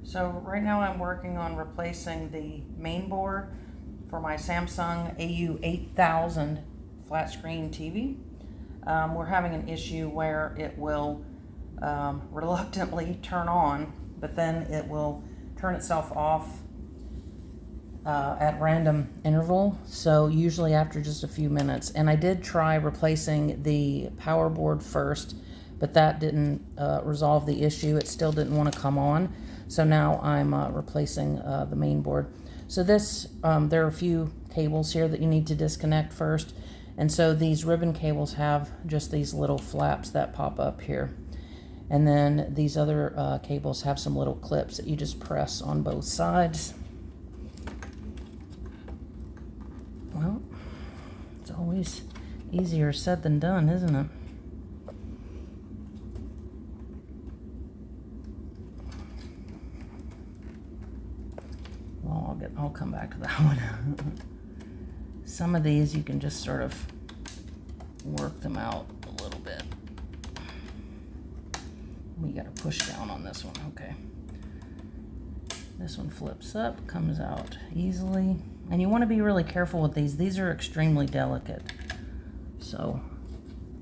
So right now I'm working on replacing the main board for my Samsung AU8000 flat screen TV. We're having an issue where it will reluctantly turn on, but then it will turn itself off at random interval, so usually after just a few minutes. And I did try replacing the power board first, but that didn't resolve the issue. It still didn't want to come on, so now I'm replacing the main board. So this, there are a few cables here that you need to disconnect first, and so these ribbon cables have just these little flaps that pop up here. And then these other cables have some little clips that you just press on both sides. Well, it's always easier said than done, isn't it? Well, I'll come back to that one. Some of these you can just sort of work them out a little bit. We got to push down on this one. Okay. This one flips up, comes out easily. And you want to be really careful with these. These are extremely delicate. So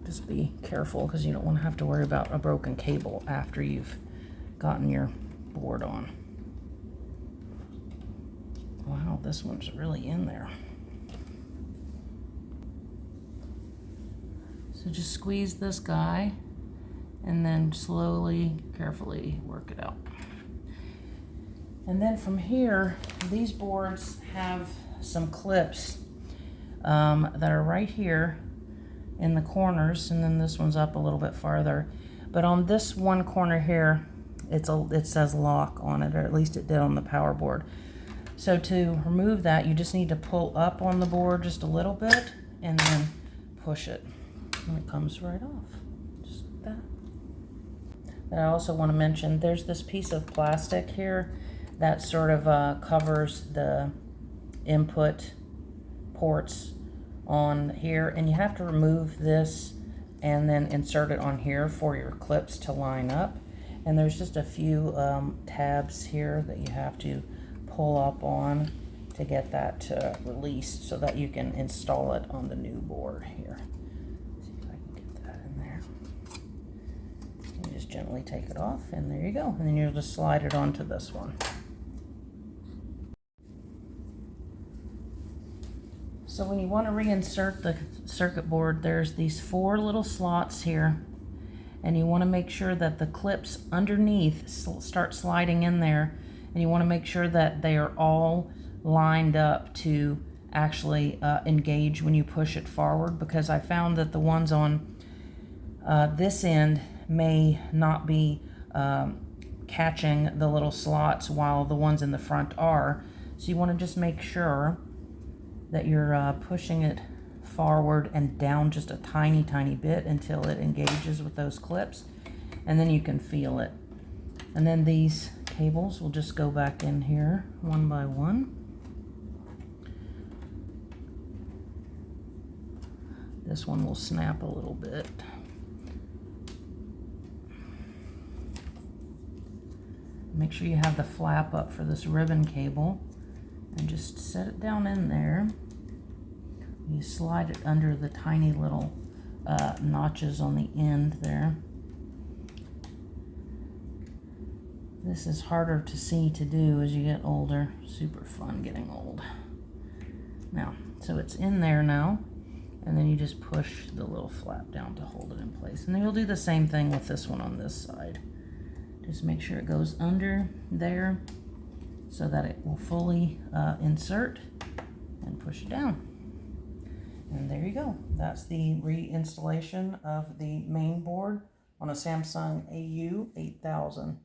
just be careful, because you don't want to have to worry about a broken cable after you've gotten your board on. Wow, this one's really in there. So just squeeze this guy and then slowly, carefully work it out. And then from here, these boards have some clips that are right here in the corners, and then this one's up a little bit farther. But on this one corner here, it says lock on it, or at least it did on the power board. So to remove that, you just need to pull up on the board just a little bit and then push it, and it comes right off, just like that. And I also want to mention, there's this piece of plastic here that sort of covers the input ports on here, and you have to remove this and then insert it on here for your clips to line up. And there's just a few tabs here that you have to pull up on to get that released so that you can install it on the new board here. See if I can get that in there. You just gently take it off, and there you go. And then you'll just slide it onto this one. So when you want to reinsert the circuit board, there's these 4 little slots here, and you want to make sure that the clips underneath start sliding in there, and you want to make sure that they are all lined up to actually engage when you push it forward, because I found that the ones on this end may not be catching the little slots while the ones in the front are. So you want to just make sure that you're pushing it forward and down just a tiny bit until it engages with those clips, and then you can feel it. And then these cables will just go back in here one by one. This one will snap a little bit. Make sure you have the flap up for this ribbon cable, and just set it down in there. You slide it under the tiny little notches on the end there. This is harder to see to do as you get older. Super fun getting old. Now, so it's in there now, and then you just push the little flap down to hold it in place. And then you'll do the same thing with this one on this side. Just make sure it goes under there so that it will fully insert, and push it down. And there you go. That's the reinstallation of the main board on a Samsung AU8000.